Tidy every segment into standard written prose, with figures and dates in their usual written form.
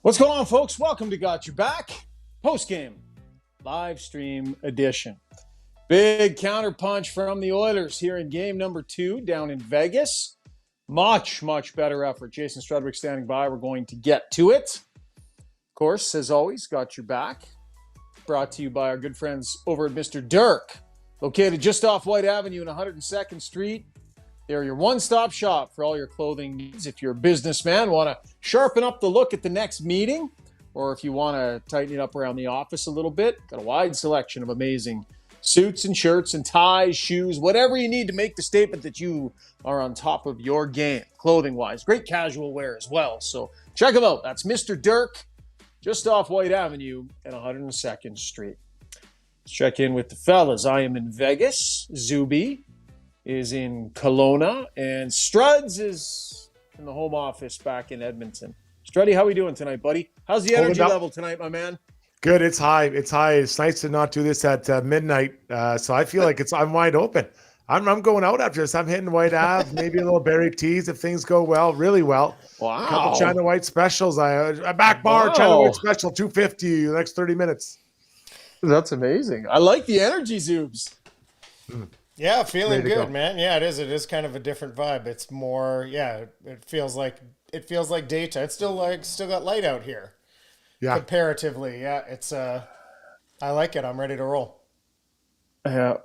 What's going on, folks? Welcome to Got Your Back post-game live stream edition. Big counterpunch from the Oilers here in game number 2 down in Vegas. Much better effort. Jason Strudwick standing by. We're going to get to it. Of course, as always, Got Your Back. Brought to you by our good friends over at Mr. Dirk. Located just off White Avenue and 102nd Street. They're your one-stop shop for all your clothing needs. If you're a businessman, want to sharpen up the look at the next meeting, or if you want to tighten it up around the office a little bit, got a wide selection of amazing suits and shirts and ties, shoes, whatever you need to make the statement that you are on top of your game, clothing-wise. Great casual wear as well. So check them out. That's Mr. Dirk, just off White Avenue and 102nd Street. Let's check in with the fellas. I am in Vegas. Zuby is in Kelowna, and Struds is in the home office back in Edmonton. Struddy, how we doing tonight, buddy? How's the energy level tonight, my man? Good. It's high. It's high. It's nice to not do this at midnight. So I feel like I'm wide open. I'm going out after this. I'm hitting White Ave, maybe a little berry teas if things go well, really well. Wow. A couple China White specials. A back bar, China White special, $2.50 the next 30 minutes. That's amazing. I like the energy, Zoobs. Yeah, feeling good, man. Yeah, it is. It is kind of a different vibe. It's more, it feels like daytime. It's still got light out here. Yeah. Comparatively. Yeah, it's I like it. I'm ready to roll.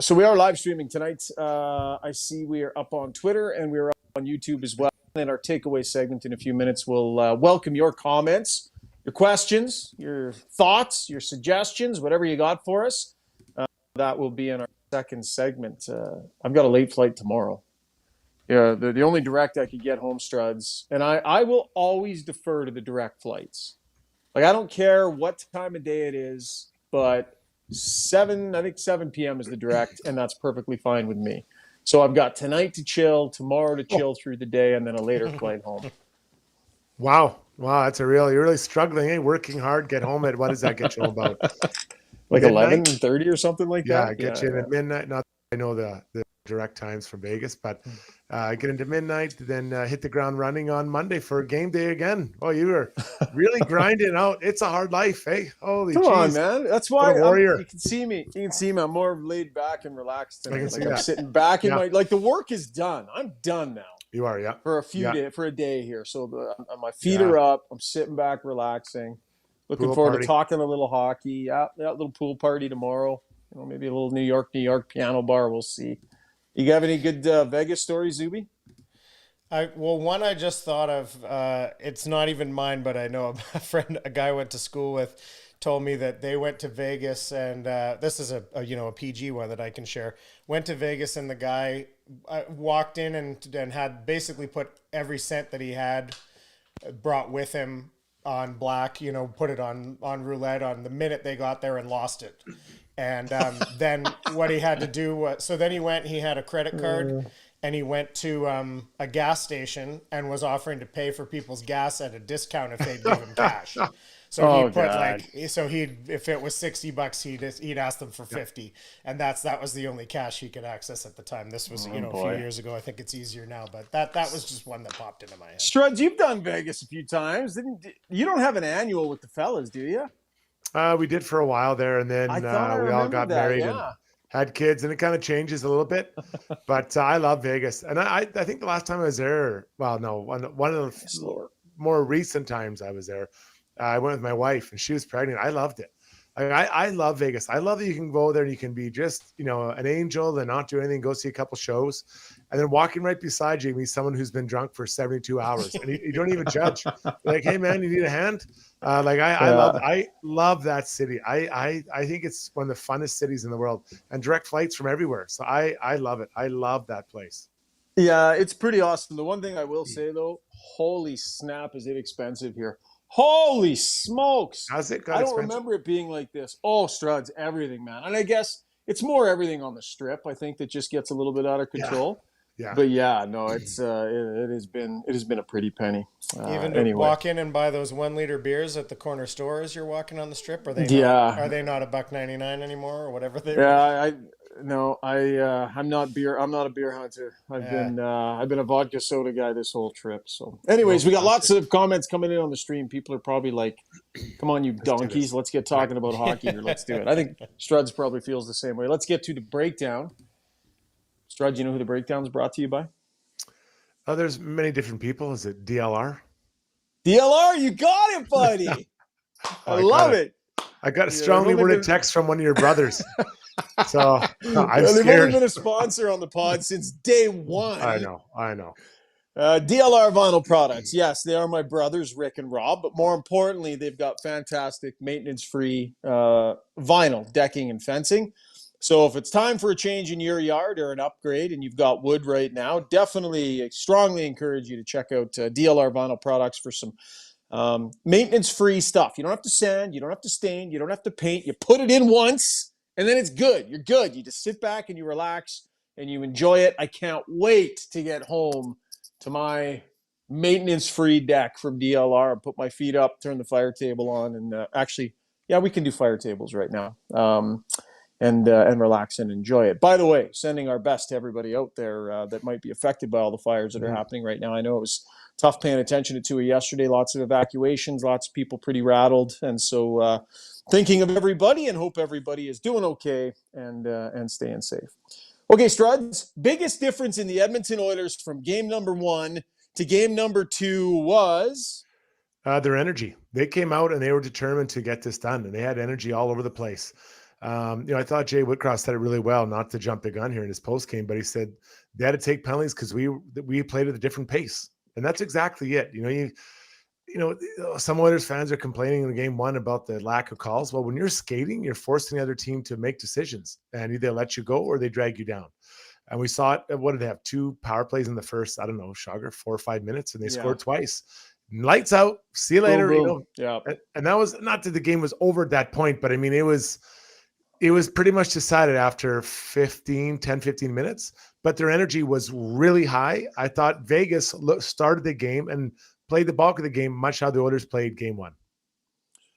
So we are live streaming tonight. I see we are up on Twitter and we are up on YouTube as well. In our takeaway segment in a few minutes, we'll welcome your comments, your questions, your thoughts, your suggestions, whatever you got for us. That will be in our second segment. I've got a late flight tomorrow. Yeah, the only direct I could get home, Struds, and I will always defer to the direct flights. Like, I don't care what time of day it is, but 7 p.m. is the direct, and that's perfectly fine with me. So I've got tonight to chill, tomorrow to chill through the day, and then a later flight home. Wow, that's you're really struggling, eh? Working hard, get home at, what does that get you about? Like 11:30 or something like that? Yeah, get you in at midnight. Not I know the direct times from Vegas, but get into midnight, then hit the ground running on Monday for game day again. Oh, you were really grinding out. It's a hard life, eh? Holy Come on, man. That's why you can see me. I'm more laid back and relaxed tonight. I'm sitting back in my the work is done. I'm done now. You are, yeah. For a day here. So my feet are up. I'm sitting back, relaxing. Looking forward to talking a little hockey. Yeah, little pool party tomorrow. Maybe a little New York piano bar. We'll see. You have any good Vegas stories, Zuby? One I just thought of. It's not even mine, but I know a guy I went to school with told me that they went to Vegas, and this is a PG one that I can share. Went to Vegas, and the guy walked in and had basically put every cent that he had brought with him on black, put it on roulette on the minute they got there and lost it. And then what he had to do was, so then he had a credit card and he went to a gas station and was offering to pay for people's gas at a discount if they'd give him cash. So he put if it was $60, he'd ask them for 50, and that was the only cash he could access at the time. This was a few years ago. I think it's easier now, but that was just one that popped into my head. Struds, you've done Vegas a few times. You don't have an annual with the fellas, do you? We did for a while there, and then we all got married and had kids, and it kind of changes a little bit. But I love Vegas, and I think the last time I was there, one of the more recent times I was there, I went with my wife, and she was pregnant. I loved it. I love Vegas. I love that you can go there and you can be just, an angel and not do anything, go see a couple shows, and then walking right beside you, meet someone who's been drunk for 72 hours, and you don't even judge. Like, hey man, you need a hand? I love that city. I think it's one of the funnest cities in the world, and direct flights from everywhere. So I love it. I love that place. Yeah, it's pretty awesome. The one thing I will say though, holy snap, is it expensive here. Holy smokes. How's it? I don't remember it being like this. Oh, Struds, everything, man. And I guess it's more everything on the strip, I think, that just gets a little bit out of control. Yeah. But yeah, no, it's it has been a pretty penny. Even to walk in and buy those 1 liter beers at the corner store as you're walking on the strip, are they not $1.99 anymore or whatever they are? No, I'm not beer. I'm not a beer hunter. I've been a vodka soda guy this whole trip. So, anyways, we got lots of comments coming in on the stream. People are probably like, "Come on, you donkeys, let's get talking about hockey here. Let's do it." I think Struds probably feels the same way. Let's get to the breakdown. Struds, you know who the breakdown is brought to you by? Oh, there's many different people. Is it DLR? DLR, you got it, buddy. I love it. I got a strongly worded text from one of your brothers. So I'm they've scared. only been a sponsor on the pod since day one. I know. DLR Vinyl Products. Yes, they are my brothers, Rick and Rob. But more importantly, they've got fantastic maintenance-free vinyl decking and fencing. So if it's time for a change in your yard or an upgrade and you've got wood right now, definitely strongly encourage you to check out DLR Vinyl Products for some maintenance-free stuff. You don't have to sand, you don't have to stain, you don't have to paint. You put it in once, and then it's good. You're good. You just sit back and you relax and you enjoy it. I can't wait to get home to my maintenance-free deck from DLR and put my feet up, turn the fire table on, and actually, yeah, we can do fire tables right now. And relax and enjoy it. By the way, sending our best to everybody out there that might be affected by all the fires that are happening right now. I know it was tough paying attention to it yesterday. Lots of evacuations, lots of people pretty rattled. And so thinking of everybody and hope everybody is doing okay and staying safe. Okay, Struds, biggest difference in the Edmonton Oilers from game number 1 to game number 2 was? Their energy. They came out and they were determined to get this done, and they had energy all over the place. I thought Jay Woodcroft said it really well, not to jump the gun here in his post game, but he said they had to take penalties because we played at a different pace, and that's exactly it. Some Oilers fans are complaining in game 1 about the lack of calls. Well, when you're skating, you're forcing the other team to make decisions, and either let you go or they drag you down. And we saw it. What did they have? 2 power plays in the first, I don't know, Schauger, 4 or 5 minutes, and they scored twice. Lights out. See you later. Boom, boom. Yeah. And that was not that the game was over at that point, but I mean, it was pretty much decided after 15 minutes, but their energy was really high. I thought Vegas started the game and played the bulk of the game, much how the Oilers played game 1.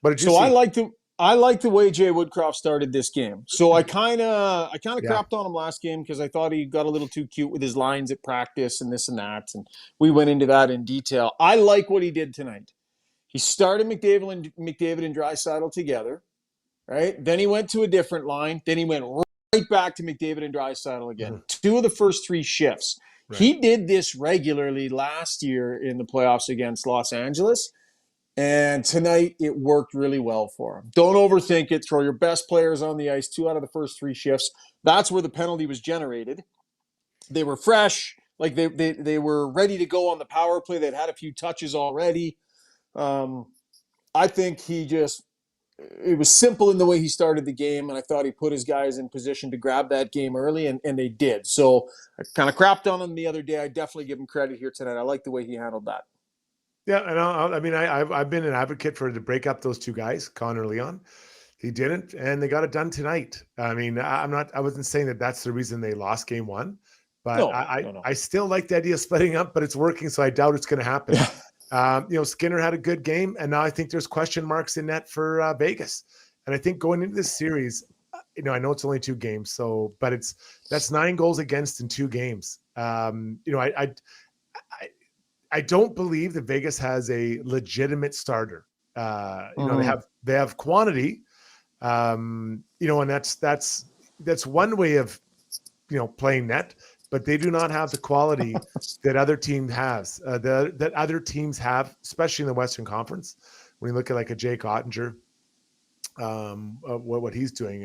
What did you see? I like the way Jay Woodcroft started this game. So I kind of crapped on him last game because I thought he got a little too cute with his lines at practice and this and that, and we went into that in detail. I like what he did tonight. He started McDavid and Draisaitl together. Right. Then he went to a different line. Then he went right back to McDavid and Draisaitl again. 2 of the first 3 shifts. Right. He did this regularly last year in the playoffs against Los Angeles. And tonight it worked really well for him. Don't overthink it. Throw your best players on the ice 2 out of the first 3 shifts. That's where the penalty was generated. They were fresh. Like they were ready to go on the power play. They'd had a few touches already. I think it was simple in the way he started the game, and I thought he put his guys in position to grab that game early, and they did. So I kind of crapped on him the other day. I definitely give him credit here tonight. I like the way he handled that. Yeah, and I've been an advocate for to break up those 2 guys, Connor Leon. He didn't, and they got it done tonight. I mean, I wasn't saying that that's the reason they lost game 1, but no. I still like the idea of splitting up, but it's working, so I doubt it's going to happen. Skinner had a good game, and now I think there's question marks in net for Vegas. And I think going into this series, I know it's only 2 games, but that's 9 goals against in 2 games. I don't believe that Vegas has a legitimate starter. They have quantity, and that's one way of playing net. But they do not have the quality that other team has, that other teams have, especially in the Western Conference. When you look at like a Jake Ottinger, what he's doing,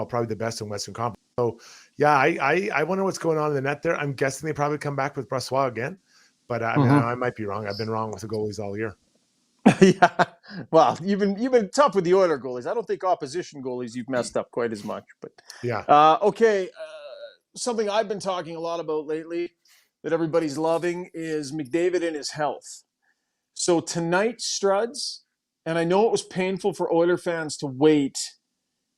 probably the best in Western Conference. So, yeah, I wonder what's going on in the net there. I'm guessing they probably come back with Brossoit again, but I might be wrong. I've been wrong with the goalies all year. Yeah, well, you've been tough with the Oiler goalies. I don't think opposition goalies you've messed up quite as much, but yeah. Okay. Something I've been talking a lot about lately that everybody's loving is McDavid and his health. So tonight, Struds, and I know it was painful for Oiler fans to wait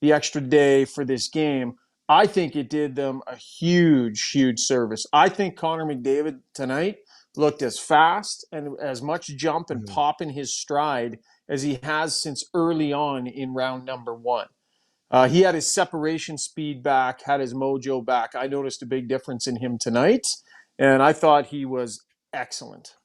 the extra day for this game. I think it did them a huge, huge service. I think Connor McDavid tonight looked as fast and as much jump and pop in his stride as he has since early on in round number 1. He had his separation speed back, had his mojo back. I noticed a big difference in him tonight, and I thought he was excellent.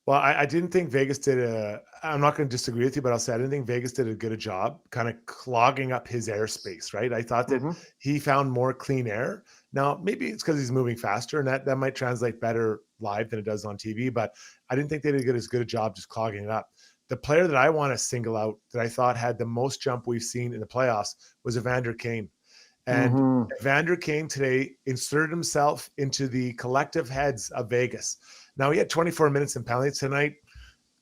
Well, I didn't think Vegas did I'm not going to disagree with you, but I'll say I didn't think Vegas did a good job kind of clogging up his airspace, right? I thought that he found more clean air. Now, maybe it's because he's moving faster, and that might translate better live than it does on TV, but I didn't think they did as good a job just clogging it up. The player that I want to single out that I thought had the most jump we've seen in the playoffs was Evander Kane. And Evander Kane today inserted himself into the collective heads of Vegas. Now, he had 24 minutes in penalties tonight.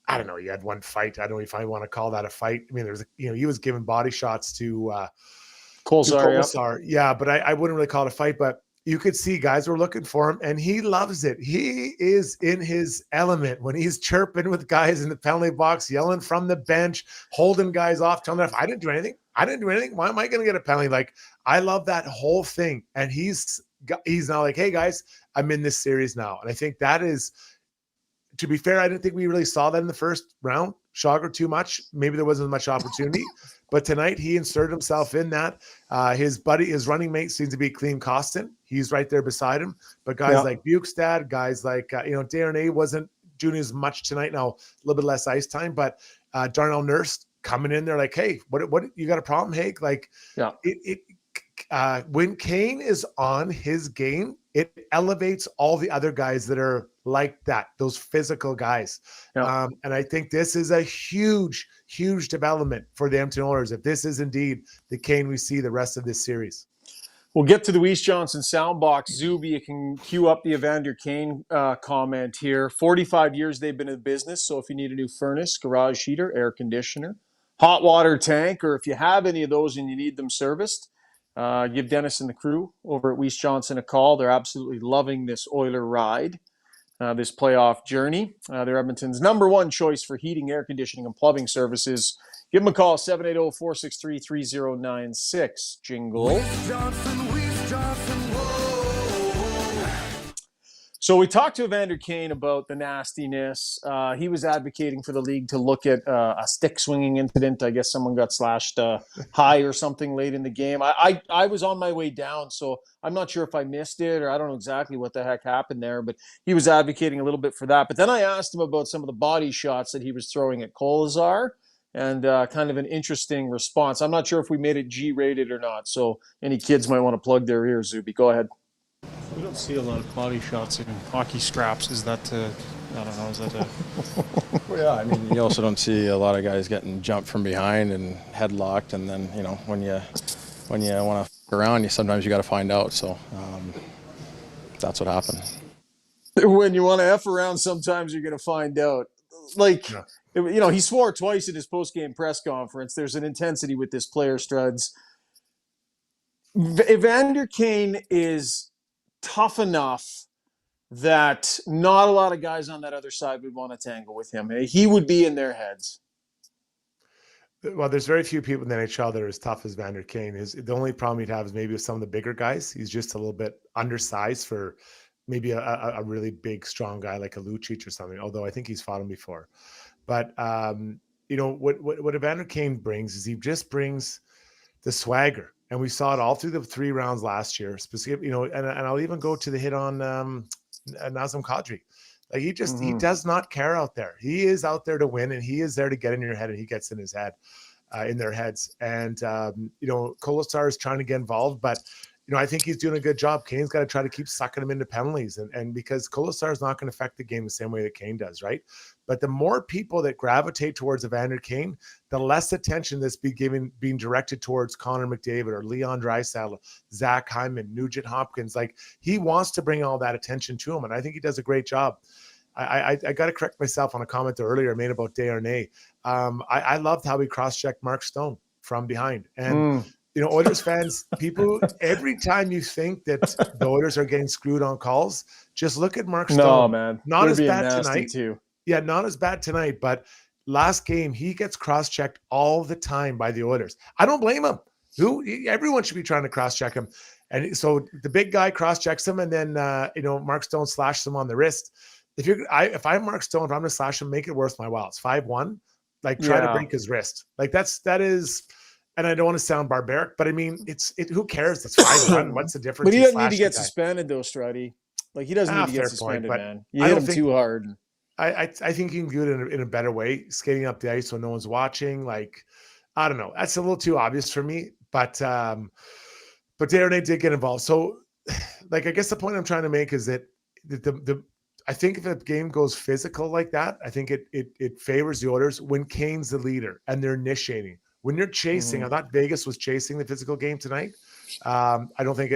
I don't know. He had one fight. I don't know if I want to call that a fight. I mean, he was giving body shots to Kolesar. Yeah, but I wouldn't really call it a fight. But you could see guys were looking for him, and he loves it. He is in his element when he's chirping with guys in the penalty box, yelling from the bench, holding guys off, telling them, I didn't do anything. Why am I going to get a penalty? Like, I love that whole thing. And he's now like, hey, guys, I'm in this series now. And I think that is, to be fair, I didn't think we really saw that in the first round. Rishaug too much. Maybe there wasn't much opportunity. But tonight he inserted himself in that. His running mate seems to be Clean Costin. He's right there beside him. But guys like Bukestad, guys like, Darnay wasn't doing as much tonight. Now, a little bit less ice time. But Darnell Nurse coming in there like, hey, what you got a problem, Hake? Like, when Kane is on his game, it elevates all the other guys that are like that, those physical guys. And I think this is a huge, huge development for the Edmonton Oilers if this is indeed the Kane we see the rest of this series. We'll get to the Weiss Johnson soundbox. Zuby, you can cue up the Evander Kane comment here. 45 years they've been in business, so if you need a new furnace, garage heater, air conditioner, hot water tank, or if you have any of those and you need them serviced, give Dennis and the crew over at Weiss Johnson a call. They're absolutely loving this Oiler ride, this playoff journey. They're Edmonton's number one choice for heating, air conditioning, and plumbing services. Give them a call, 780-463-3096. Jingle. Weiss Johnson, So we talked to Evander Kane about the nastiness. He was advocating for the league to look at a stick swinging incident. I guess someone got slashed high or something late in the game. I was on my way down, so I'm not sure if I missed it or I don't know exactly what the heck happened there, but he was advocating a little bit for that. But then I asked him about some of the body shots that he was throwing at Kolesar and kind of an interesting response. I'm not sure if we made it G-rated or not, so any kids might want to plug their ears, Zuby. Go ahead. We don't see a lot of body shots in hockey scraps. Is that I don't know, is that a... Well, yeah, I mean, you also don't see a lot of guys getting jumped from behind and headlocked, and then, when you want to f*** around, sometimes you got to find out, so that's what happened. When you want to F around, sometimes you're going to find out. He swore twice in his post-game press conference. There's an intensity with this player, Struds. Evander Kane is tough enough that not a lot of guys on that other side would want to tangle with him. He would be in their heads. Well, there's very few people in the NHL that are as tough as Evander Kane. The only problem he'd have is maybe with some of the bigger guys. He's just a little bit undersized for maybe a really big, strong guy like a Lucic or something, although I think he's fought him before. But, what Evander Kane brings is he just brings the swagger. And we saw it all through the 3 rounds last year, specifically, and I'll even go to the hit on Nazem Kadri. Like he does not care out there. He is out there to win, and he is there to get in your head, and he gets in his head, in their heads. And, Kolesar is trying to get involved, but, I think he's doing a good job. Kane's got to try to keep sucking him into penalties. And because Kolesar is not going to affect the game the same way that Kane does, right? But the more people that gravitate towards Evander Kane, the less attention that's being directed towards Connor McDavid or Leon Draisaitl, Zach Hyman, Nugent Hopkins. Like, he wants to bring all that attention to him, and I think he does a great job. I got to correct myself on a comment earlier I made about Darnay. I loved how he cross-checked Mark Stone from behind. And Oilers fans, people, every time you think that the Oilers are getting screwed on calls, just look at Mark Stone. No, man. Not as bad tonight. Too. Yeah, not as bad tonight, but last game, he gets cross-checked all the time by the Oilers. I don't blame him. Everyone should be trying to cross-check him. And so the big guy cross-checks him, and then, Mark Stone slashes him on the wrist. If I'm Mark Stone, if I'm going to slash him, make it worth my while. It's 5-1. Like, try to break his wrist. Like, that is... and I don't want to sound barbaric, but I mean, who cares? It's 5-1. What's the difference? But he doesn't need to get suspended, though, Struddy. Like, he doesn't need to get suspended, point, man. You hit him too hard. I think you can do it in a better way, skating up the ice when no one's watching. Like, I don't know. That's a little too obvious for me, but Darnay did get involved. So, like, I guess the point I'm trying to make is that I think if a game goes physical like that, I think it favors the Oilers when Kane's the leader and they're initiating. When you're chasing, I thought Vegas was chasing the physical game tonight. I don't think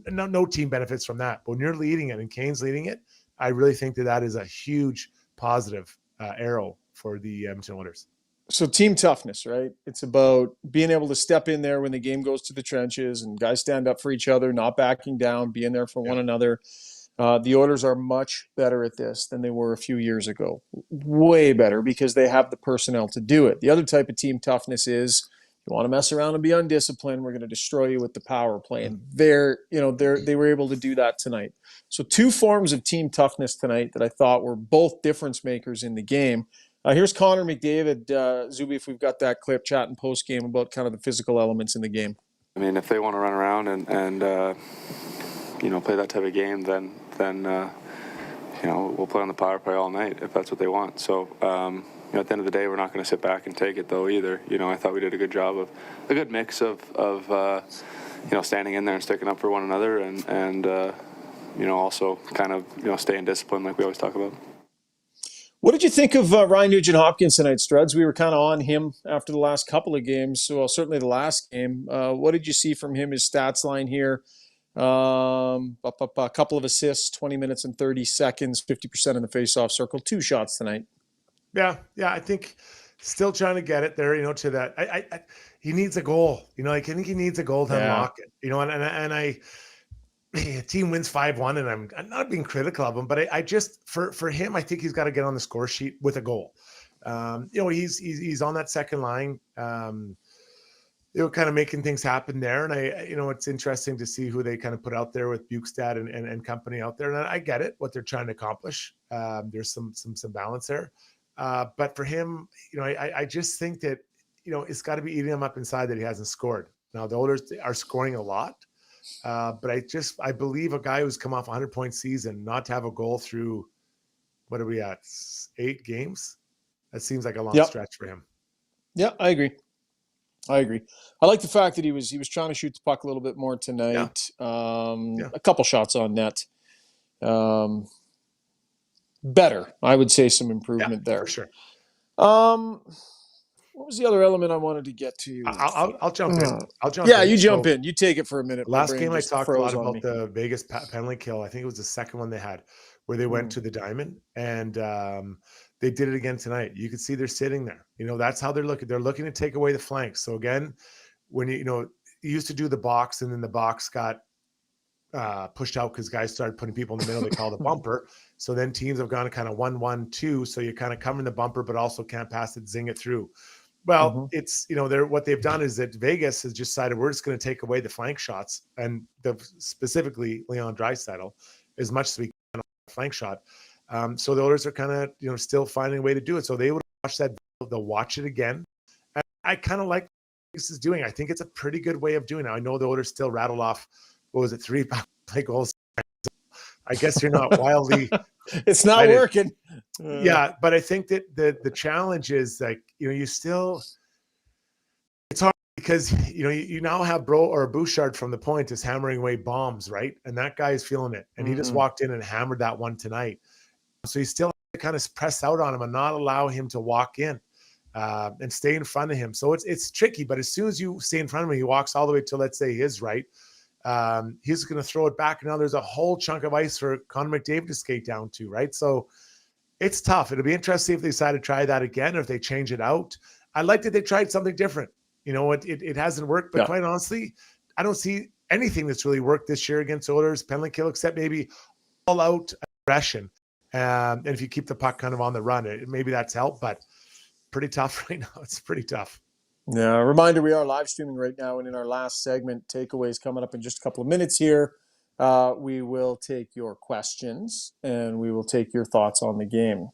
no team benefits from that. But when you're leading it and Kane's leading it, I really think that is a huge positive arrow for the Edmonton Oilers. So team toughness, right? It's about being able to step in there when the game goes to the trenches and guys stand up for each other, not backing down, being there for one another. The Oilers are much better at this than they were a few years ago. Way better because they have the personnel to do it. The other type of team toughness is you want to mess around and be undisciplined, we're going to destroy you with the power play. And they were able to do that tonight. So two forms of team toughness tonight that I thought were both difference makers in the game. Here's Connor McDavid, Zuby, if we've got that clip, chatting post-game about kind of the physical elements in the game. I mean, if they want to run around and play that type of game, then we'll play on the power play all night if that's what they want. So, at the end of the day, we're not going to sit back and take it, though, either. I thought we did a good job of a good mix of standing in there and sticking up for one another and also kind of, staying disciplined like we always talk about. What did you think of Ryan Nugent-Hopkins tonight, Struds? We were kind of on him after the last couple of games, well, certainly the last game. What did you see from him, his stats line here? A couple of assists, 20 minutes and 30 seconds, 50% in the face-off circle, 2 shots tonight. Yeah, I think still trying to get it there, to that. He needs a goal. I think he needs a goal to unlock it. A team wins 5-1, and I'm not being critical of him, but I just for him, I think he's got to get on the score sheet with a goal. He's on that second line. Kind of making things happen there, and it's interesting to see who they kind of put out there with Bukestad and company out there. And I get it, what they're trying to accomplish. There's some balance there, but for him, I just think that it's got to be eating him up inside that he hasn't scored. Now the Oilers are scoring a lot. But I believe a guy who's come off a 100-point season not to have a goal through, what are we at, 8 games? That seems like a long stretch for him. Yeah, I agree. I like the fact that he was trying to shoot the puck a little bit more tonight. A couple shots on net. Better, I would say, some improvement there. For sure. What was the other element I wanted to get to? I'll jump in. You jump in. You take it for a minute. Last game I talked a lot about the Vegas penalty kill. I think it was the second one they had where they went to the diamond, and they did it again tonight. You can see they're sitting there. That's how they're looking. They're looking to take away the flanks. So again, when you used to do the box, and then the box got pushed out because guys started putting people in the middle. They call it a bumper. So then teams have gone to kind of 1-1-2. So you're kind of covering the bumper, but also can't pass it, zing it through. Well, it's, what they've done is that Vegas has just decided we're just going to take away the flank shots, and specifically Leon Draisaitl as much as we can on a flank shot. So the Oilers are kind of, still finding a way to do it. So they would watch that, they'll watch it again. And I kind of like what Vegas is doing. I think it's a pretty good way of doing it. I know the Oilers still rattled off, 3 play goals. I guess you're not wildly. It's not working. Yeah, but I think that the challenge is you still. It's hard because you now have Bouchard from the point is hammering away bombs, right? And that guy is feeling it, and he just walked in and hammered that one tonight. So you still have to kind of press out on him and not allow him to walk in, and stay in front of him. So it's tricky, but as soon as you stay in front of him, he walks all the way to, let's say, his right. He's going to throw it back. Now there's a whole chunk of ice for Connor McDavid to skate down to, right? So it's tough. It'll be interesting if they decide to try that again or if they change it out. I like that they tried something different. It hasn't worked, but quite honestly, I don't see anything that's really worked this year against Oilers penalty kill except maybe all out aggression. And if you keep the puck kind of on the run, maybe that's helped, but pretty tough right now. It's pretty tough. Yeah, a reminder, we are live streaming right now, and in our last segment, takeaways coming up in just a couple of minutes here. We will take your questions, and we will take your thoughts on the game.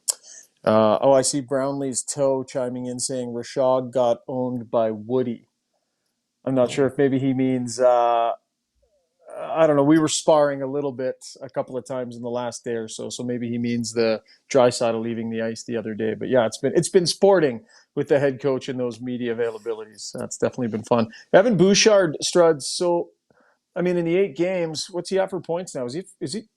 I see Brownlee's toe chiming in saying Rishaug got owned by Woody. I'm not sure if maybe he means, I don't know. We were sparring a little bit a couple of times in the last day or so. So maybe he means the Draisaitl leaving the ice the other day. But yeah, it's been sporting with the head coach and those media availabilities. That's definitely been fun. Evan Bouchard, Struds. So I mean, in the 8 games, what's he at for points now? Is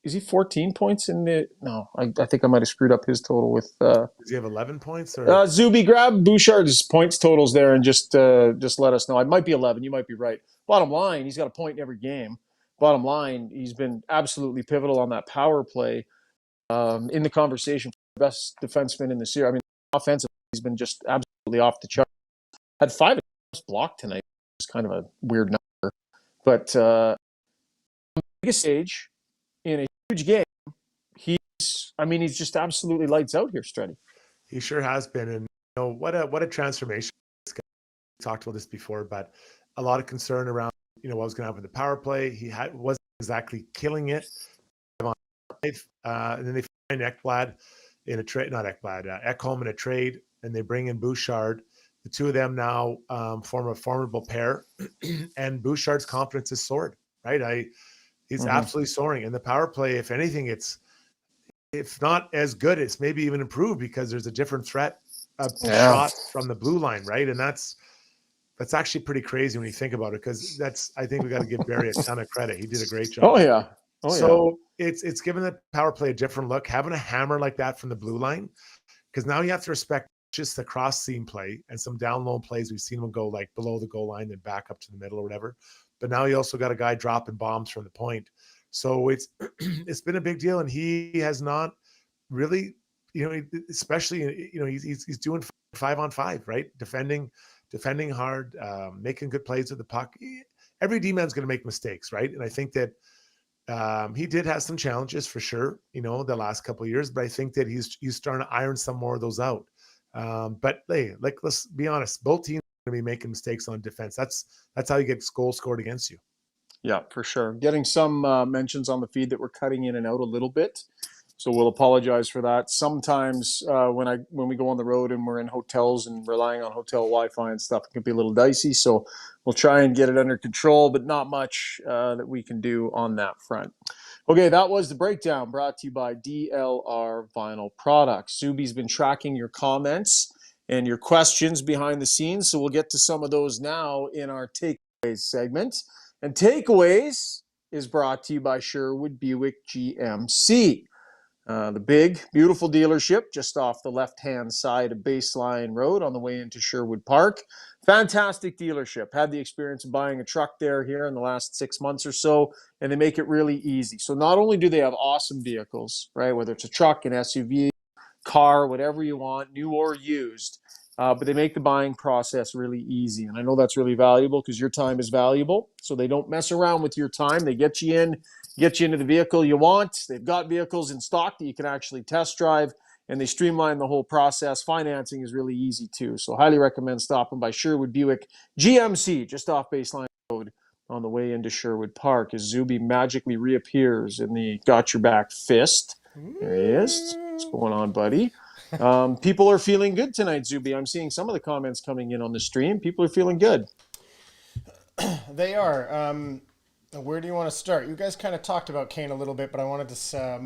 he 14 points in the? No, I think I might have screwed up his total with. Does he have 11 points? Or Zuby, grab Bouchard's points totals there and just let us know. It might be 11. You might be right. Bottom line, he's got a point in every game. Bottom line, he's been absolutely pivotal on that power play in the conversation for the best defenseman in the series. I mean, offensively, he's been just absolutely off the chart. Had 5 attempts blocked tonight. It's kind of a weird number. But on the biggest stage, in a huge game, he's just absolutely lights out here, Struddy. He sure has been. And what a transformation. We talked about this before, but a lot of concern around what was going to happen with the power play. He wasn't exactly killing it. And then they find Ekblad in a trade, not Ekblad, Ekholm in a trade, and they bring in Bouchard. The two of them now form a formidable pair, and Bouchard's confidence has soared. Right, he's absolutely soaring. And the power play, if anything, it's not as good. It's maybe even improved because there's a different threat, shot from the blue line, right? And that's actually pretty crazy when you think about it. Because I think we got to give Barry a ton of credit. He did a great job. Oh yeah. It's given the power play a different look. Having a hammer like that from the blue line, because now you have to respect just the cross seam play and some down low plays. We've seen them go like below the goal line and back up to the middle or whatever. But now you also got a guy dropping bombs from the point. So it's been a big deal, and he has not really, especially he's doing 5-on-5, right? Defending hard, making good plays with the puck. Every D-man's going to make mistakes, right? And I think that he did have some challenges for sure, the last couple of years, but I think that he's starting to iron some more of those out. But hey, let's be honest, both teams are going to be making mistakes on defense. That's how you get goals scored against you. Yeah, for sure. Getting some mentions on the feed that we're cutting in and out a little bit, so we'll apologize for that. Sometimes when we go on the road and we're in hotels and relying on hotel Wi-Fi and stuff, it can be a little dicey. So we'll try and get it under control, but not much that we can do on that front. Okay, that was the breakdown brought to you by DLR Vinyl Products. Zuby's been tracking your comments and your questions behind the scenes, so we'll get to some of those now in our takeaways segment. And takeaways is brought to you by Sherwood Buick GMC. The big, beautiful dealership just off the left-hand side of Baseline Road on the way into Sherwood Park. Fantastic dealership. Had the experience of buying a truck here in the last 6 months or so, and they make it really easy. So not only do they have awesome vehicles, right, whether it's a truck, an SUV, car, whatever you want, new or used, but they make the buying process really easy. And I know that's really valuable because your time is valuable. So they don't mess around with your time. They get you into the vehicle you want. They've got vehicles in stock that you can actually test drive, and they streamline the whole process. Financing is really easy too. So highly recommend stopping by Sherwood Buick GMC just off Baseline Road on the way into Sherwood Park as Zuby magically reappears in the got your back fist. There he is. What's going on, buddy? People are feeling good tonight, Zuby. I'm seeing some of the comments coming in on the stream. People are feeling good. They are. Where do you want to start? You guys kind of talked about Kane a little bit, but I wanted to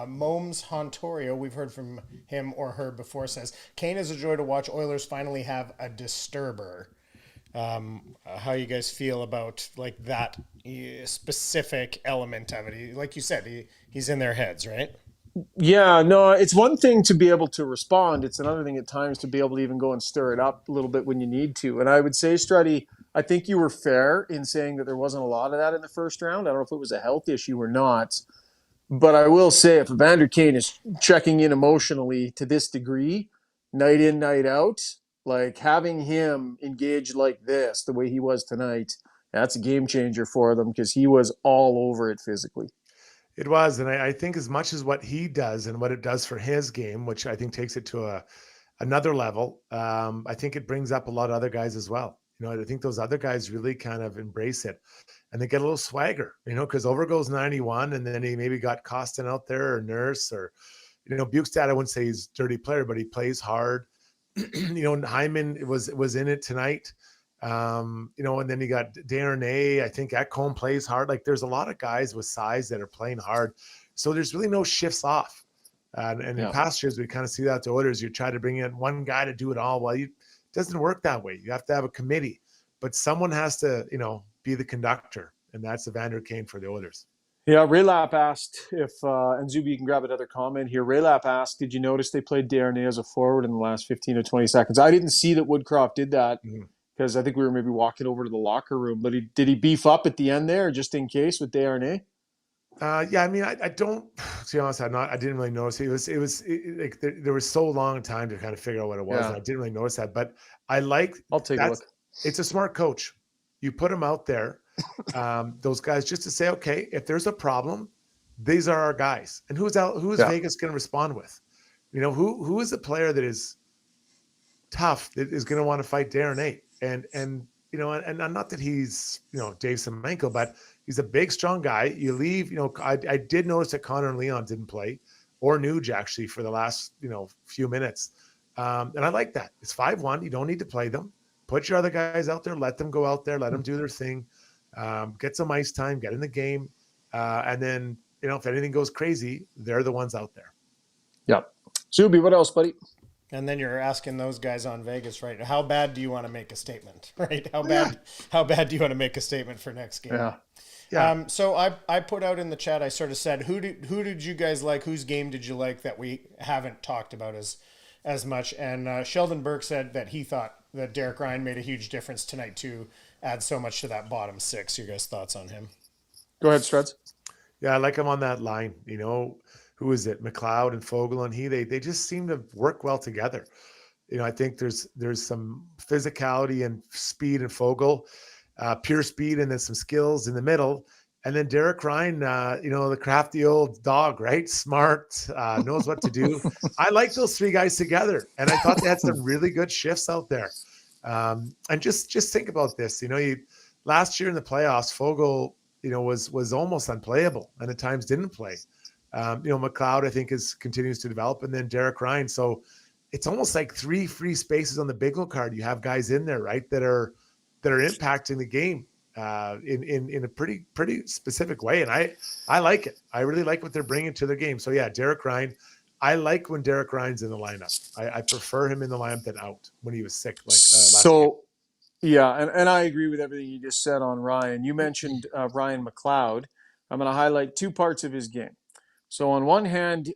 Momes Hontorio, we've heard from him or her before, says, Kane is a joy to watch. Oilers finally have a disturber. How you guys feel about like that specific element of it? Like you said, he's in their heads, right? Yeah, no, it's one thing to be able to respond. It's another thing at times to be able to even go and stir it up a little bit when you need to. And I would say, Struddy, I think you were fair in saying that there wasn't a lot of that in the first round. I don't know if it was a health issue or not. But I will say if Evander Kane is checking in emotionally to this degree, night in, night out, like having him engaged like this, the way he was tonight, that's a game changer for them because he was all over it physically. It was, and I think as much as what he does and what it does for his game, which I think takes it to another level, I think it brings up a lot of other guys as well. I think those other guys really kind of embrace it, and they get a little swagger, because over goes 91, and then he maybe got Costin out there or Nurse or, Bukestad. I wouldn't say he's a dirty player, but he plays hard. Hyman was in it tonight. And then you got Darnay. I think Ekholm plays hard. Like there's a lot of guys with size that are playing hard. So there's really no shifts off. And in past years, we kind of see that to Oilers. You try to bring in one guy to do it all. Well, it doesn't work that way. You have to have a committee, but someone has to, be the conductor. And that's Evander Kane for the Oilers. Yeah, Raylap asked if, and Zuby, you can grab another comment here. Raylap asked, did you notice they played Darnay as a forward in the last 15 or 20 seconds? I didn't see that Woodcroft did that because I think we were maybe walking over to the locker room. But did he beef up at the end there just in case with Darnay? Yeah, I mean, I don't, to be honest, I didn't really notice. Like there was so long time to kind of figure out what it was. And I didn't really notice that, but I'll take a look. It's a smart coach. You put him out there, those guys, just to say, okay, if there's a problem, these are our guys. And who is Vegas going to respond with? Who is a player that is tough, that is going to want to fight Darnay? And not that he's, Dave Semenko, but he's a big, strong guy. You leave, I did notice that Connor and Leon didn't play, or Nuge actually, for the last, few minutes. And I like that. It's 5-1. You don't need to play them. Put your other guys out there. Let them go out there. Let them do their thing. Get some ice time. Get in the game. And then, if anything goes crazy, they're the ones out there. Yep. Zuby, what else, buddy? And then you're asking those guys on Vegas, right? How bad do you want to make a statement, right? How bad do you want to make a statement for next game? Yeah. So I put out in the chat, I sort of said, who did you guys like? Whose game did you like that we haven't talked about as much? And Sheldon Burke said that he thought that Derek Ryan made a huge difference tonight to add so much to that bottom six. Your guys' thoughts on him? Go ahead, Struds. Yeah, I like him on that line. Who is it? McLeod and Fogle and they just seem to work well together. I think there's some physicality and speed in Fogle, pure speed, and then some skills in the middle. And then Derek Ryan, the crafty old dog, right? Smart, knows what to do. I like those three guys together. And I thought they had some really good shifts out there. And just think about this. Last year in the playoffs, Fogle, was almost unplayable and at times didn't play. McLeod, I think, continues to develop, and then Derek Ryan. So it's almost like 3 free spaces on the bingo card. You have guys in there, right, that are impacting the game in a pretty specific way. And I like it. I really like what they're bringing to the game. So yeah, Derek Ryan. I like when Derek Ryan's in the lineup. I prefer him in the lineup than out when he was sick. Last game. Yeah, and I agree with everything you just said on Ryan. You mentioned Ryan McLeod. I'm going to highlight 2 parts of his game. So on one hand,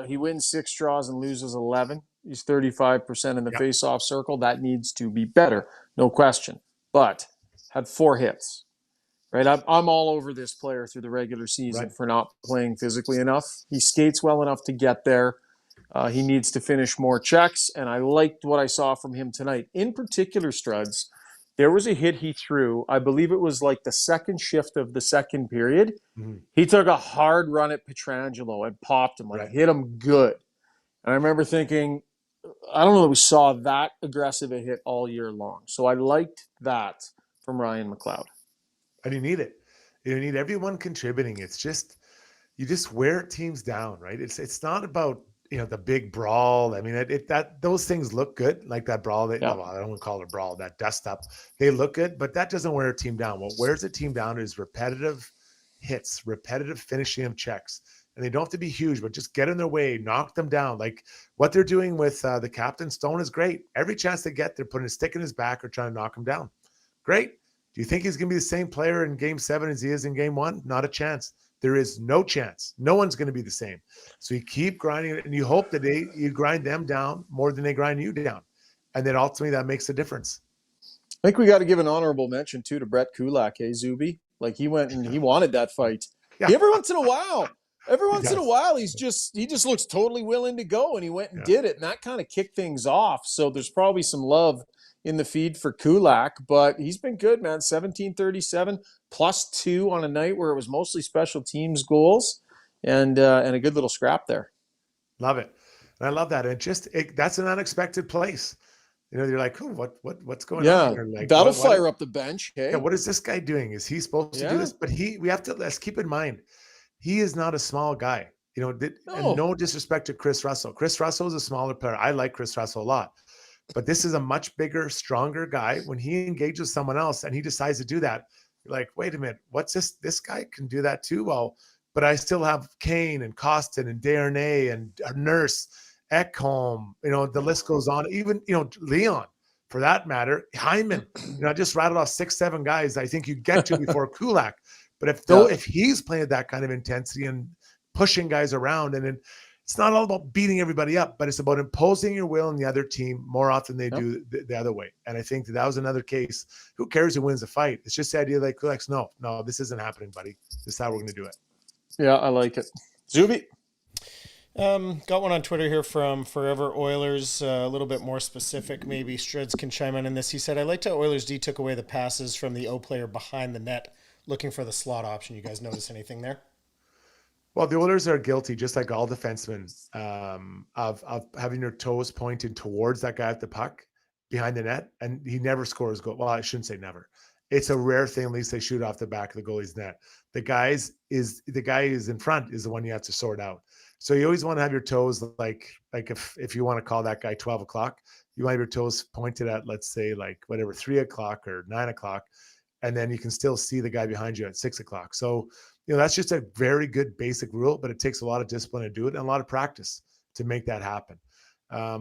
he wins 6 draws and loses 11. He's 35% in the face-off circle. That needs to be better, no question. But had 4 hits, right? I'm all over this player through the regular season for not playing physically enough. He skates well enough to get there. He needs to finish more checks, and I liked what I saw from him tonight. In particular, Struds, there was a hit he threw. I believe it was like the second shift of the second period. Mm-hmm. He took a hard run at Pietrangelo and popped him, hit him good. And I remember thinking, I don't know that we saw that aggressive a hit all year long. So I liked that from Ryan McLeod. And you need it. You need everyone contributing. It's just, you just wear teams down, right? It's not about, the big brawl. I mean, those things look good, like that brawl. I don't want to call it a brawl, that dust up. They look good, but that doesn't wear a team down. What wears a team down is repetitive hits, repetitive finishing of checks. And they don't have to be huge, but just get in their way, knock them down. Like what they're doing with the captain, Stone, is great. Every chance they get, they're putting a stick in his back or trying to knock him down. Great. Do you think he's going to be the same player in Game 7 as he is in Game 1? Not a chance. There is no chance. No one's going to be the same. So you keep grinding it, and you hope that you grind them down more than they grind you down. And then ultimately that makes a difference. I think we got to give an honorable mention, too, to Brett Kulak, Zuby? Like he went and he wanted that fight. Yeah. Every once in a while, he just looks totally willing to go, and he went and did it. And that kind of kicked things off. So there's probably some love in the feed for Kulak, but he's been good, man. 17-37 +2 on a night where it was mostly special teams goals and a good little scrap there. Love it. And I love that. And that's an unexpected place. You're like, what's going on here? Like, that'll fire up the bench. Hey? Yeah, what is this guy doing? Is he supposed to do this? But let's keep in mind, he is not a small guy. And no disrespect to Chris Russell. Chris Russell is a smaller player. I like Chris Russell a lot. But this is a much bigger, stronger guy. When he engages someone else and he decides to do that, you're like, wait a minute, what's this? This guy can do that too. Well, but I still have Kane and Costin and Darnay and Nurse, Ekholm, the list goes on. Even, Leon, for that matter, Hyman. I just rattled off 6-7 guys I think you get to before Kulak. But if he's playing that kind of intensity and pushing guys around, and then it's not all about beating everybody up, but it's about imposing your will on the other team more often than they do the other way. And I think that was another case. Who cares who wins the fight? It's just the idea that Kulak's, no, this isn't happening, buddy. This is how we're going to do it. Yeah, I like it. Zuby? Got one on Twitter here from Forever Oilers, a little bit more specific. Maybe Struds can chime in this. He said, I liked how Oilers D took away the passes from the O player behind the net, looking for the slot option. You guys notice anything there? Well, the Oilers are guilty, just like all defensemen, of having their toes pointed towards that guy at the puck behind the net, and he never scores goal. Well, I shouldn't say never. It's a rare thing. At least they shoot off the back of the goalie's net. The guy is in front is the one you have to sort out. So you always want to have your toes like if you want to call that guy 12 o'clock, you want to have your toes pointed at, let's say, like whatever, 3 o'clock or 9 o'clock, and then you can still see the guy behind you at 6 o'clock. So that's just a very good basic rule, but it takes a lot of discipline to do it and a lot of practice to make that happen.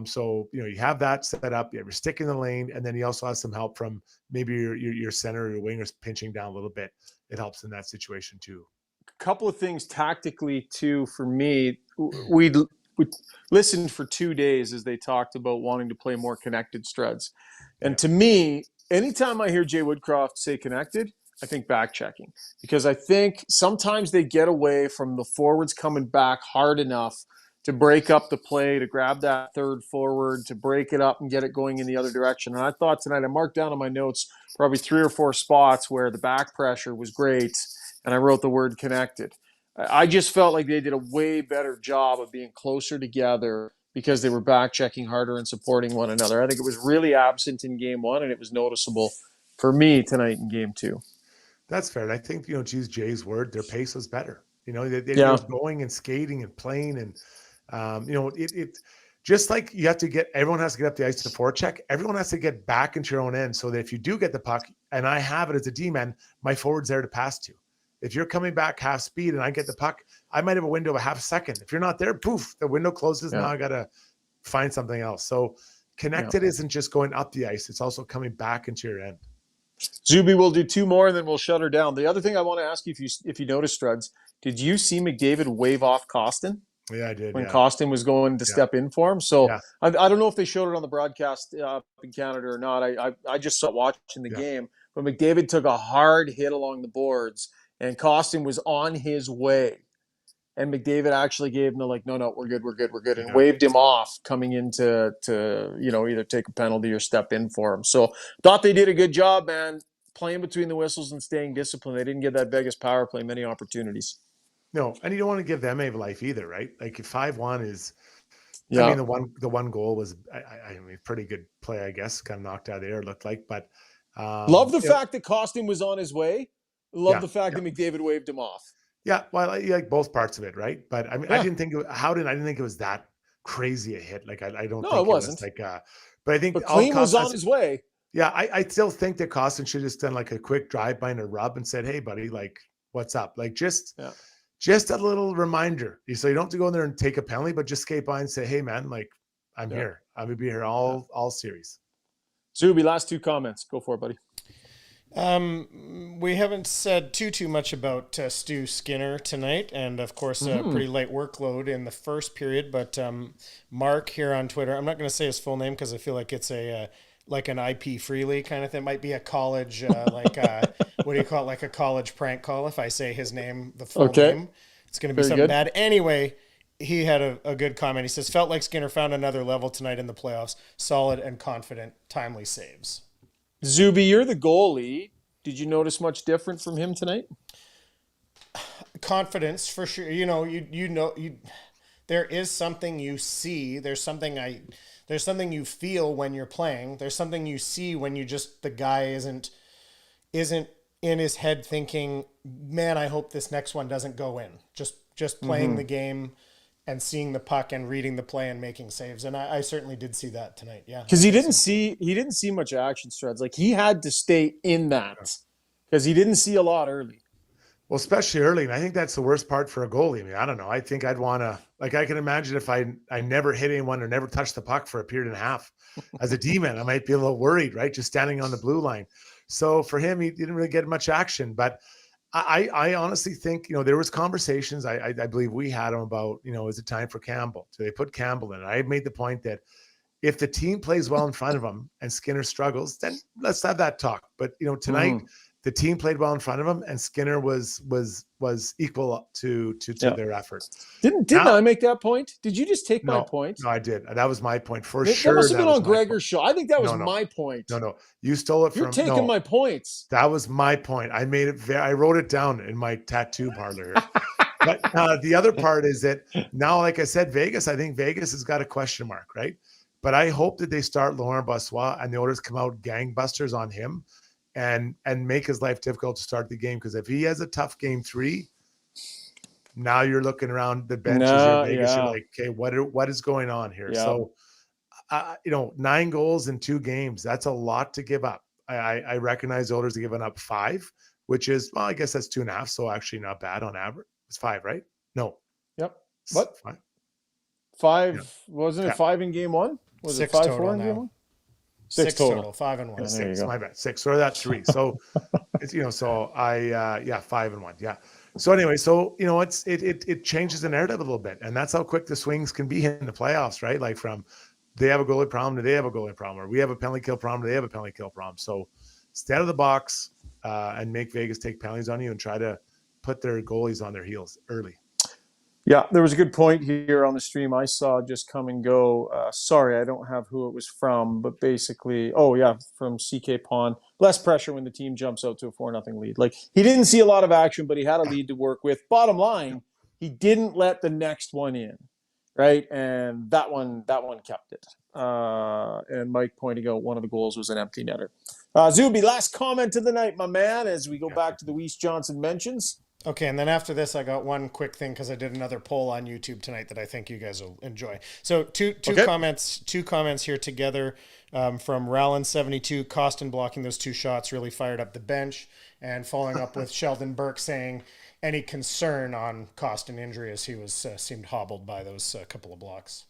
So you have that set up, you have your stick in the lane, and then you also have some help from maybe your center or your wingers pinching down a little bit. It helps in that situation too. A couple of things tactically too for me. We listened for 2 days as they talked about wanting to play more connected Struds. And to me, anytime I hear Jay Woodcroft say connected, I think back checking, because I think sometimes they get away from the forwards coming back hard enough to break up the play, to grab that third forward, to break it up and get it going in the other direction. And I thought tonight, I marked down on my notes probably 3 or 4 spots where the back pressure was great, and I wrote the word connected. I just felt like they did a way better job of being closer together because they were back checking harder and supporting one another. I think it was really absent in game 1, and it was noticeable for me tonight in game 2. That's fair. And I think, to use Jay's word, their pace was better. They were going and skating and playing. And, it just like everyone has to get up the ice to forecheck. Everyone has to get back into your own end so that if you do get the puck, and I have it as a D-man, my forward's there to pass to. If you're coming back half speed and I get the puck, I might have a window of a half a second. If you're not there, poof, the window closes. Now I got to find something else. So connected isn't just going up the ice. It's also coming back into your end. Zuby, we'll do 2 more and then we'll shut her down. The other thing I want to ask you, if you noticed, Struds, did you see McDavid wave off Costin? Yeah, I did. When Costin was going to step in for him. So I don't know if they showed it on the broadcast in Canada or not. I just saw watching the game. But McDavid took a hard hit along the boards and Costin was on his way. And McDavid actually gave him the no, we're good, and waved him off coming in to either take a penalty or step in for him. So thought they did a good job, man, playing between the whistles and staying disciplined. They didn't give that Vegas power play many opportunities. No, and you don't want to give them a life either, right? Like 5-1 is, I mean, the one goal was, I mean, pretty good play, I guess, kind of knocked out of the air, it looked like. But love the fact that Costin was on his way. Love the fact that McDavid waved him off. Yeah, well, you like both parts of it, right? But I mean, I didn't think I didn't think it was that crazy a hit. Like I don't think it wasn't. But I think Clean was on his way. Yeah, I still think that Costin should have just done like a quick drive by and a rub and said, "Hey, buddy, like, what's up?" Like just a little reminder. So you don't have to go in there and take a penalty, but just skate by and say, "Hey, man, like, I'm here. I'm gonna be here all series." Zuby, last 2 comments. Go for it, buddy. We haven't said too much about Stu Skinner tonight, and of course a pretty light workload in the first period, but Mark here on Twitter, I'm not going to say his full name because I feel like it's like an IP Freely kind of thing. It might be a college what do you call it, like a college prank call if I say his name, the full name. It's going to be something bad. Anyway, he had a good comment. He says, felt like Skinner found another level tonight in the playoffs. Solid and confident, timely saves. Zuby, you're the goalie. Did you notice much different from him tonight? Confidence, for sure. There is something you see. There's something you feel when you're playing. There's something you see when the guy isn't in his head thinking, man, I hope this next one doesn't go in. Just playing the game and seeing the puck and reading the play and making saves. And I certainly did see that tonight. Yeah. Because he didn't see much action, Struds. Like, he had to stay in that because he didn't see a lot early. Well, especially early. And I think that's the worst part for a goalie. I mean, I don't know. I think I'd want to, like, I can imagine if I never hit anyone or never touched the puck for a period and a half as a D-man, I might be a little worried, right? Just standing on the blue line. So for him, he didn't really get much action. But I honestly think, there was conversations. I believe we had them about, is it time for Campbell? So they put Campbell in. I made the point that if the team plays well in front of him and Skinner struggles, then let's have that talk. But, tonight, the team played well in front of him, and Skinner was equal to their effort. Didn't I make that point? Did you just take my point? No, I did. That was my point for sure. That must have been on Gregor's show. I think that was my point. No, you stole it from. You're taking my points. That was my point. I made it. I wrote it down in my tattoo parlor. But the other part is that now, like I said, Vegas. I think Vegas has got a question mark, right? But I hope that they start Laurent Brossoit and the Oilers come out gangbusters on him. And make his life difficult to start the game, because if he has a tough game 3, now you're looking around the benches. You're like, okay, what is going on here? Yeah. So, 9 goals in 2 games, that's a lot to give up. I recognize the Oilers have given up 5, which is, well, I guess that's 2.5. So actually not bad on average. It's 5, right? No. Yep. What? 5. 5 yeah. Wasn't it 5 in game 1? Was 6 it 5 total 4 in now. game 1? 6 total. 5 and 1. 6. My bad. 6. Or that's 3. So it's so I 5 and 1. Yeah. So anyway, so it changes the narrative a little bit, and that's how quick the swings can be in the playoffs, right? Like from they have a goalie problem to they have a goalie problem, or we have a penalty kill problem to they have a penalty kill problem. So stay out of the box and make Vegas take penalties on you and try to put their goalies on their heels early. Yeah, there was a good point here on the stream I saw just come and go. Sorry, I don't have who it was from, but basically, from CK Pond. Less pressure when the team jumps out to a 4-0 lead. Like, he didn't see a lot of action, but he had a lead to work with. Bottom line, he didn't let the next one in, right? And that one kept it. And Mike pointing out one of the goals was an empty netter. Zuby, last comment of the night, my man, as we go back to the Weiss Johnson mentions. Okay, and then after this, I got one quick thing because I did another poll on YouTube tonight that I think you guys will enjoy. So two comments here together from Rowland72. Costin blocking those 2 shots really fired up the bench, and following up with Sheldon Burke saying any concern on Costin injury as he was seemed hobbled by those couple of blocks.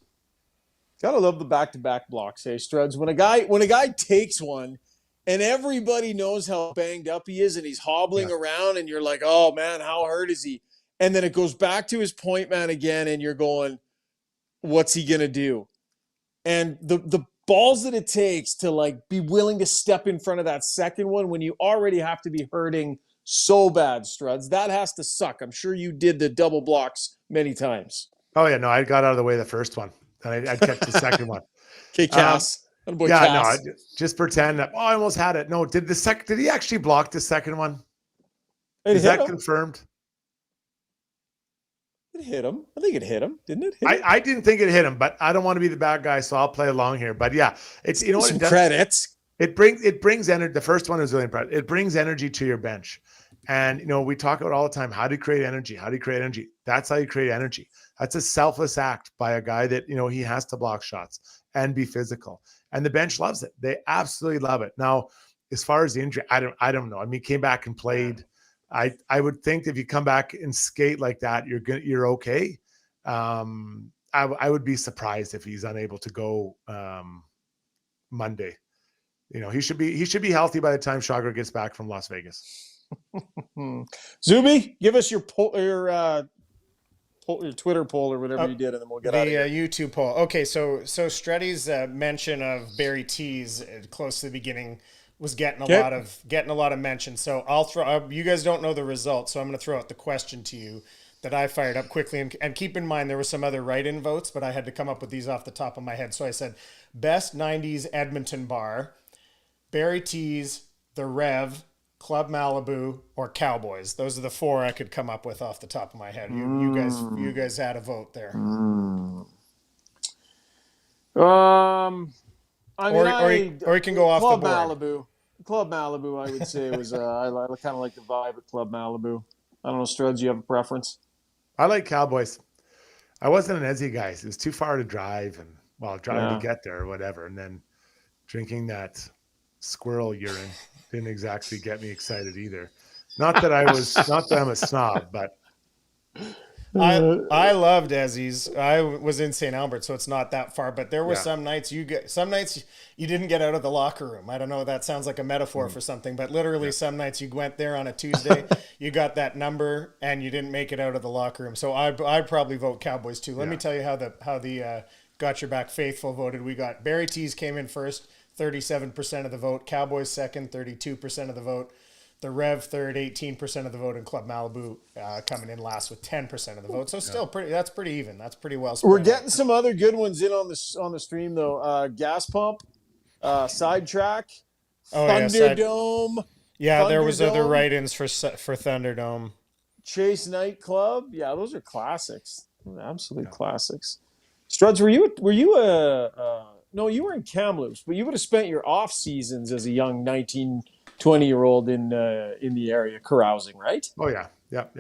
Gotta love the back-to-back blocks, hey Struds. When a guy takes one. And everybody knows how banged up he is, and he's hobbling around, and you're like, oh, man, how hurt is he? And then it goes back to his point man again, and you're going, what's he going to do? And the balls that it takes to, like, be willing to step in front of that second one when you already have to be hurting so bad, Struds, that has to suck. I'm sure you did the double blocks many times. Oh, yeah, no, I got out of the way the first one, and I kept the second one. Okay, Cass. Just pretend that. Oh, I almost had it. No, did he actually block the second one? Is that confirmed? It hit him. I think it hit him, didn't it? I didn't think it hit him, but I don't want to be the bad guy, so I'll play along here. But yeah, it's what it does. Credits. It brings energy. The first one is really impressive. It brings energy to your bench, and we talk about all the time how to create energy. How do you create energy? That's how you create energy. That's a selfless act by a guy that he has to block shots and be physical. And the bench loves it. They absolutely love it. Now, as far as the injury, I don't know. I mean, came back and played. I would think if you come back and skate like that, you're okay. I would be surprised if he's unable to go Monday. He should be healthy by the time Chagra gets back from Las Vegas. Zuby, give us your Twitter poll or whatever you did, and then we'll get out of here. The YouTube poll. Okay, so Struddy's mention of Barry Tees close to the beginning was getting a lot of mention. So I'll throw. You guys don't know the results, so I'm going to throw out the question to you that I fired up quickly. And keep in mind there were some other write-in votes, but I had to come up with these off the top of my head. So I said best '90s Edmonton bar, Barry Tees, The Rev, Club Malibu, or Cowboys. Those are the 4 I could come up with off the top of my head. You guys had a vote there. Or you can go off Club the board. Malibu. Club Malibu, I would say was I kind of like the vibe at Club Malibu. I don't know, Struds, you have a preference? I like Cowboys. I wasn't an Ezzy guy. It was too far to drive and driving to get there or whatever. And then drinking that squirrel urine didn't exactly get me excited either. Not that I'm a snob, but I loved Ezzy's. I was in St. Albert, so it's not that far. But there were some nights you didn't get out of the locker room. I don't know. That sounds like a metaphor for something, but literally some nights you went there on a Tuesday, you got that number, and you didn't make it out of the locker room. So I'd probably vote Cowboys too. Let me tell you how the Got Your Back faithful voted. We got Barry Tees came in first, 37% of the vote. Cowboys second, 32% of the vote. The Rev third, 18% of the vote, and Club Malibu coming in last with 10% of the vote. So still that's pretty even. That's pretty well spread. We're getting some other good ones in on the stream though. Gas Pump, Sidetrack, Thunderdome. Yeah, there was other write-ins for Thunderdome. Chase Nightclub. Yeah, those are classics. Absolute classics. Struds, were you no, you were in Kamloops, but you would have spent your off seasons as a young 20-year-old in the area carousing, right? Oh yeah.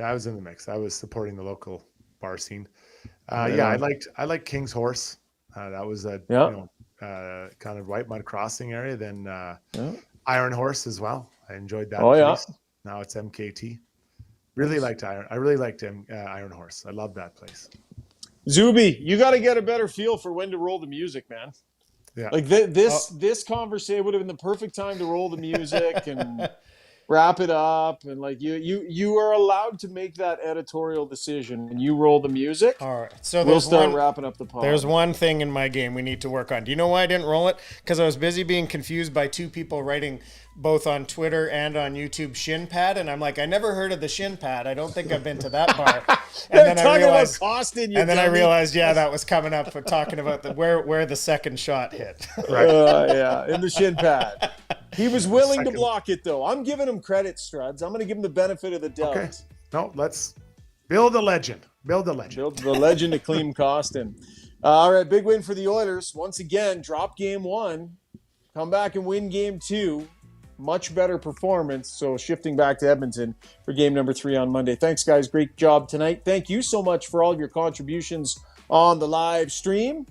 I was in the mix. I was supporting the local bar scene. I liked King's Horse. That was a kind of White Mud Crossing area. Then Iron Horse as well. I enjoyed that. Place. Now it's MKT. Really liked Iron. I really liked Iron Horse. I love that place. Zuby, you got to get a better feel for when to roll the music, man. Yeah. Like this conversation would have been the perfect time to roll the music and wrap it up. And like you are allowed to make that editorial decision when you roll the music. All right. So we'll start wrapping up the pod. There's one thing in my game we need to work on. Do you know why I didn't roll it? Because I was busy being confused by two people writing both on Twitter and on YouTube shin pad. And I'm like, I never heard of the shin pad. I don't think I've been to that bar. And then I realized, that was coming up for talking about where the second shot hit. Right. In the shin pad. He was willing to block it, though. I'm giving him credit, Struds. I'm going to give him the benefit of the doubt. Okay. No, let's build a legend. Build the legend of Clem Costin. All right, big win for the Oilers. Once again, drop game 1. Come back and win game 2. Much better performance. So shifting back to Edmonton for game number 3 on Monday. Thanks, guys. Great job tonight. Thank you so much for all of your contributions on the live stream.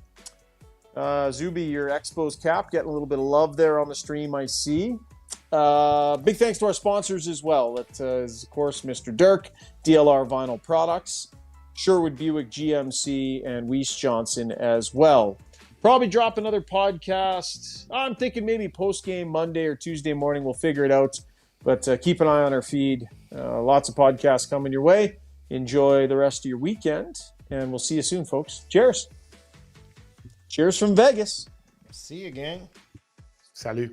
Zuby, your Expos cap, getting a little bit of love there on the stream, I see. Big thanks to our sponsors as well. That is, of course, Mr. Dirk, DLR Vinyl Products, Sherwood Buick GMC, and Weiss Johnson as well. Probably drop another podcast. I'm thinking maybe post-game Monday or Tuesday morning. We'll figure it out. But keep an eye on our feed. Lots of podcasts coming your way. Enjoy the rest of your weekend. And we'll see you soon, folks. Cheers. Cheers from Vegas. See you, gang. Salut.